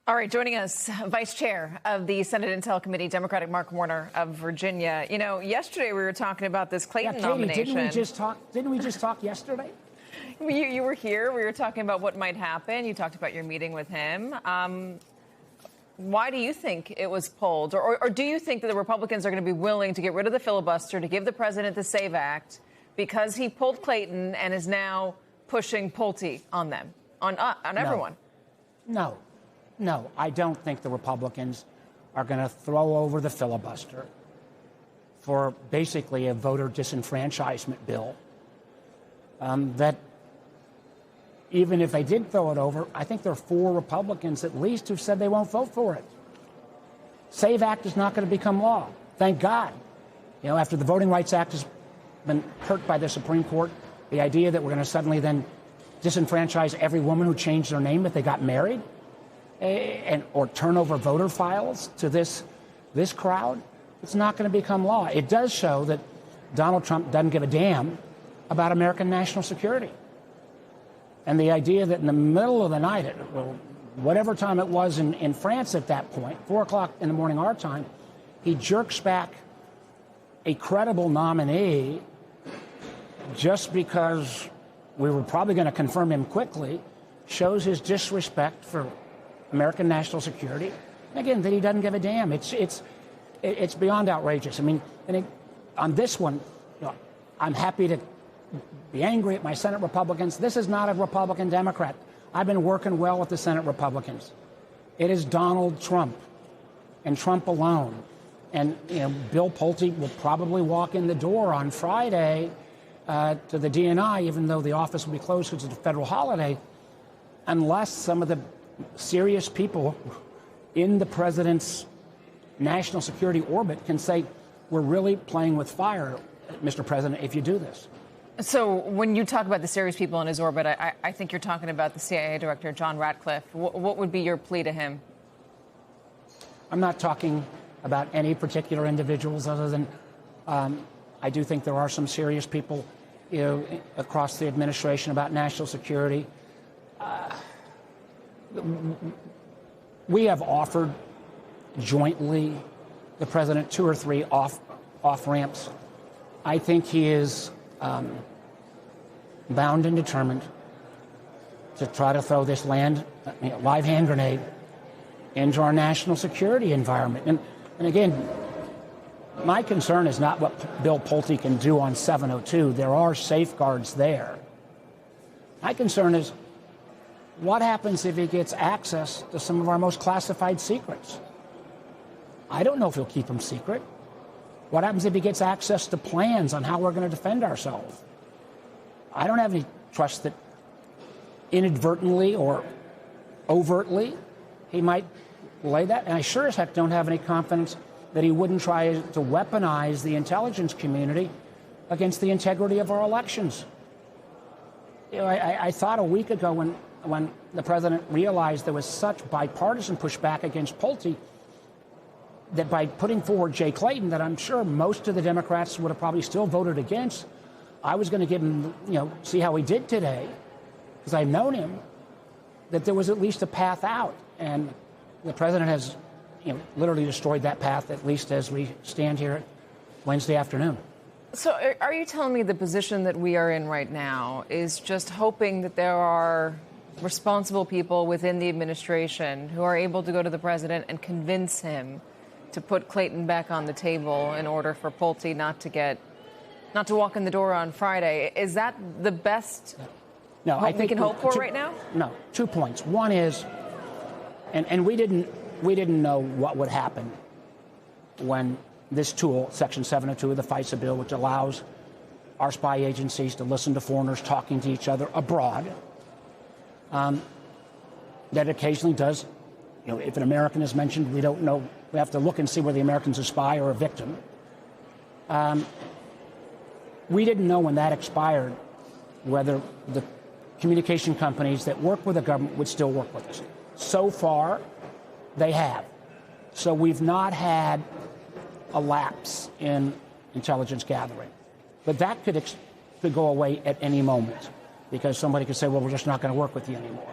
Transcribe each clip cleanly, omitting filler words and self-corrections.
All right, joining us, Vice Chair of the Senate Intel Committee, Democratic Mark Warner of Virginia. You know, yesterday we were talking about this Clayton nomination. Didn't we just talk yesterday? You were here. We were talking about what might happen. You talked about your meeting with him. Why do you think it was pulled? Or do you think that the Republicans are going to be willing to get rid of the filibuster, to give the president the SAVE Act, because he pulled Clayton and is now pushing Pulte on them, on everyone? No, I don't think the Republicans are going to throw over the filibuster for basically a voter disenfranchisement bill. That even if they did throw it over, I think there are 4 Republicans at least who've said they won't vote for it. SAVE Act is not going to become law. Thank God. You know, after the Voting Rights Act has been hurt by the Supreme Court, the idea that we're going to suddenly then disenfranchise every woman who changed their name if they got married, or turn over voter files to this crowd, it's not going to become law. It does show that Donald Trump doesn't give a damn about American national security. And the idea that in the middle of the night, whatever time it was in France at that point, 4 o'clock in the morning our time, he jerks back a credible nominee just because we were probably going to confirm him quickly, shows his disrespect for American national security. And again, that he doesn't give a damn. It's beyond outrageous. I mean, on this one, you know, I'm happy to be angry at my Senate Republicans. This is not a Republican Democrat. I've been working well with the Senate Republicans. It is Donald Trump and Trump alone. And you know, Bill Pulte will probably walk in the door on Friday to the DNI, even though the office will be closed because it's a federal holiday, unless some of the serious people in the president's national security orbit can say, we're really playing with fire, Mr. President, if you do this. So when you talk about the serious people in his orbit, I think you're talking about the CIA director, John Ratcliffe. What would be your plea to him? I'm not talking about any particular individuals other than I do think there are some serious people, you know, across the administration about national security. We have offered jointly the president 2 or 3 off ramps. I think he is bound and determined to try to throw this live hand grenade into our national security environment. And again, my concern is not what Bill Pulte can do on 702. There are safeguards there. My concern is, what happens if he gets access to some of our most classified secrets? I don't know if he'll keep them secret. What happens if he gets access to plans on how we're going to defend ourselves? I don't have any trust that inadvertently or overtly he might lay that. And I sure as heck don't have any confidence that he wouldn't try to weaponize the intelligence community against the integrity of our elections. You know, I thought a week ago when the president realized there was such bipartisan pushback against Pulte that by putting forward Jay Clayton, that I'm sure most of the Democrats would have probably still voted against, I was going to give him, you know, see how he did today, because I've known him, that there was at least a path out. And the president has, you know, literally destroyed that path, at least as we stand here Wednesday afternoon. So are you telling me the position that we are in right now is just hoping that there are responsible people within the administration who are able to go to the president and convince him to put Clayton back on the table in order for Pulte not to walk in the door on Friday? Is that the best I think we can hope for right now? No, 2 points. One is, and we didn't know what would happen when this tool, Section 702 of the FISA bill, which allows our spy agencies to listen to foreigners talking to each other abroad, that occasionally does, you know, if an American is mentioned, we don't know. We have to look and see whether the American's a spy or a victim. We didn't know when that expired whether the communication companies that work with the government would still work with us. So far, they have. So we've not had a lapse in intelligence gathering. But that could go away at any moment, because somebody could say, well, we're just not going to work with you anymore.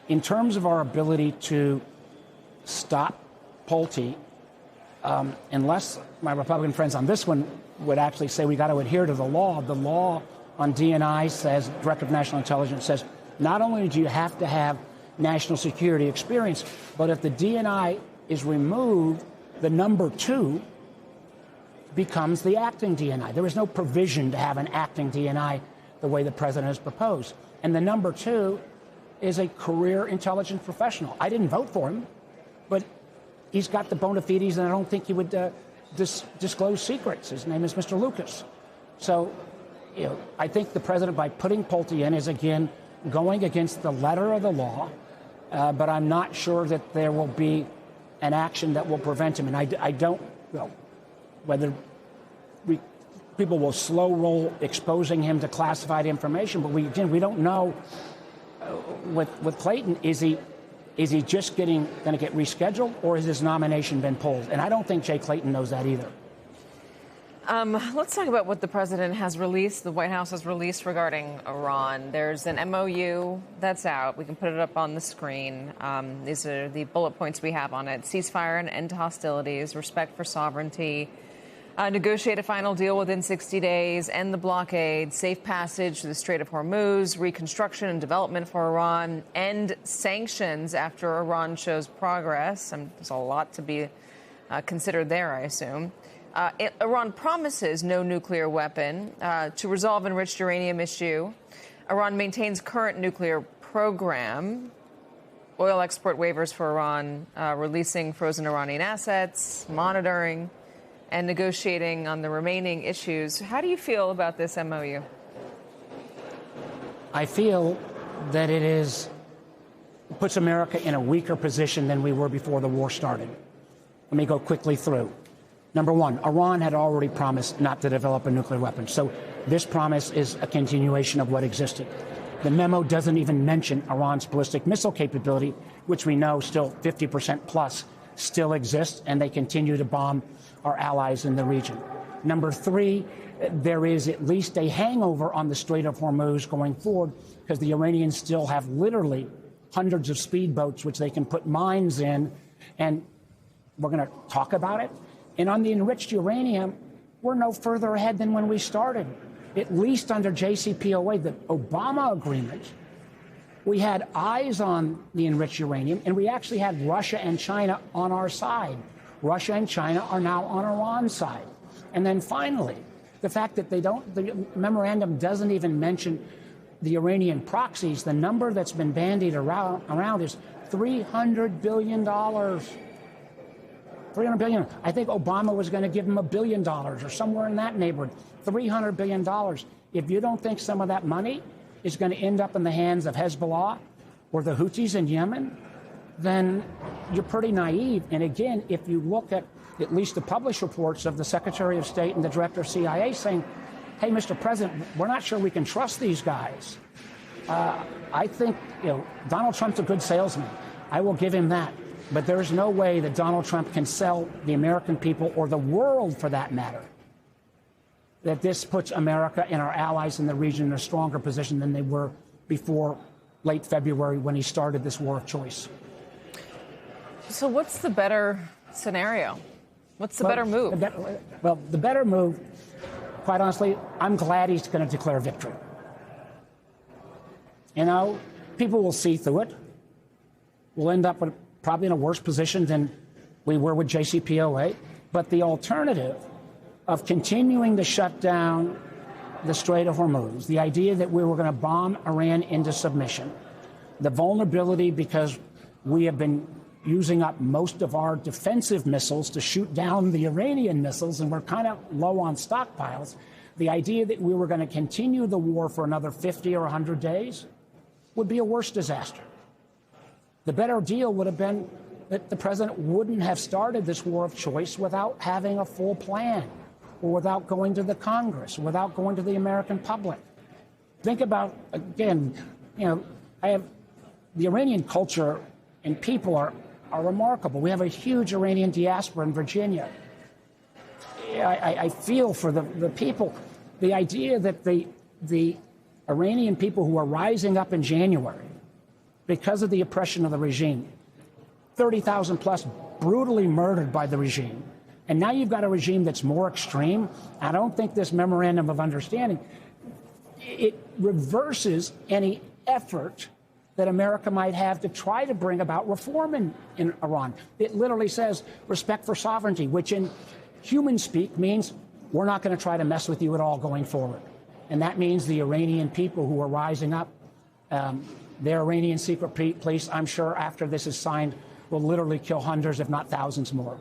In terms of our ability to stop Pulte, unless my Republican friends on this one would actually say we got to adhere to the law. The law on DNI says, Director of National Intelligence says, not only do you have to have national security experience, but if the DNI is removed, the number 2 becomes the acting DNI. There is no provision to have an acting DNI the way the president has proposed. And the number 2 is a career intelligence professional. I didn't vote for him, but he's got the bona fides, and I don't think he would disclose secrets. His name is Mr. Lucas. So, I think the president, by putting Pulte in, is again going against the letter of the law, but I'm not sure that there will be an action that will prevent him. And I don't know whether people will slow roll exposing him to classified information, but we don't know with Clayton, is he just going to get rescheduled, or has his nomination been pulled? And I don't think Jay Clayton knows that either. Let's talk about what the president has released, the White House has released regarding Iran. There's an MOU that's out. We can put it up on the screen. These are the bullet points we have on it. Ceasefire and end to hostilities, respect for sovereignty, negotiate a final deal within 60 days, end the blockade, safe passage to the Strait of Hormuz, reconstruction and development for Iran, end sanctions after Iran shows progress. There's a lot to be considered there, I assume. Iran promises no nuclear weapon to resolve enriched uranium issue. Iran maintains current nuclear program. Oil export waivers for Iran, releasing frozen Iranian assets, monitoring, and negotiating on the remaining issues. How do you feel about this MOU? I feel that it puts America in a weaker position than we were before the war started. Let me go quickly through. Number one, Iran had already promised not to develop a nuclear weapon. So this promise is a continuation of what existed. The memo doesn't even mention Iran's ballistic missile capability, which we know still 50% plus still exists, and they continue to bomb our allies in the region. Number three, there is at least a hangover on the Strait of Hormuz going forward, because the Iranians still have literally hundreds of speedboats which they can put mines in, and we're going to talk about it. And on the enriched uranium, we're no further ahead than when we started. At least under JCPOA, the Obama agreement, we had eyes on the enriched uranium, and we actually had Russia and China on our side. Russia and China are now on Iran's side. And then finally, the fact that the memorandum doesn't even mention the Iranian proxies. The number that's been bandied around is $300 billion. $300 billion. I think Obama was going to give him $1 billion or somewhere in that neighborhood. $300 billion. If you don't think some of that money is going to end up in the hands of Hezbollah or the Houthis in Yemen, then you're pretty naive. And again, if you look at least the published reports of the Secretary of State and the Director of CIA saying, hey, Mr. President, we're not sure we can trust these guys. I think Donald Trump's a good salesman. I will give him that. But there is no way that Donald Trump can sell the American people, or the world for that matter, that this puts America and our allies in the region in a stronger position than they were before late February when he started this war of choice. So what's the better scenario? What's the better move? The better move, quite honestly, I'm glad he's going to declare victory. People will see through it. We'll end up probably in a worse position than we were with JCPOA. But the alternative of continuing to shut down the Strait of Hormuz, the idea that we were going to bomb Iran into submission, the vulnerability because we have been using up most of our defensive missiles to shoot down the Iranian missiles, and we're kind of low on stockpiles, the idea that we were going to continue the war for another 50 or 100 days would be a worse disaster. The better deal would have been that the president wouldn't have started this war of choice without having a full plan, or without going to the Congress, or without going to the American public. Think about, again, the Iranian culture and people are remarkable. We have a huge Iranian diaspora in Virginia. I feel for the people. The idea that the Iranian people who are rising up in January because of the oppression of the regime 30,000 plus brutally murdered by the regime. And now you've got a regime that's more extreme. I don't think this memorandum of understanding, it reverses any effort that America might have to try to bring about reform in Iran. It literally says respect for sovereignty, which in human speak means we're not going to try to mess with you at all going forward. And that means the Iranian people who are rising up, their Iranian secret police, I'm sure after this is signed, will literally kill hundreds, if not thousands more.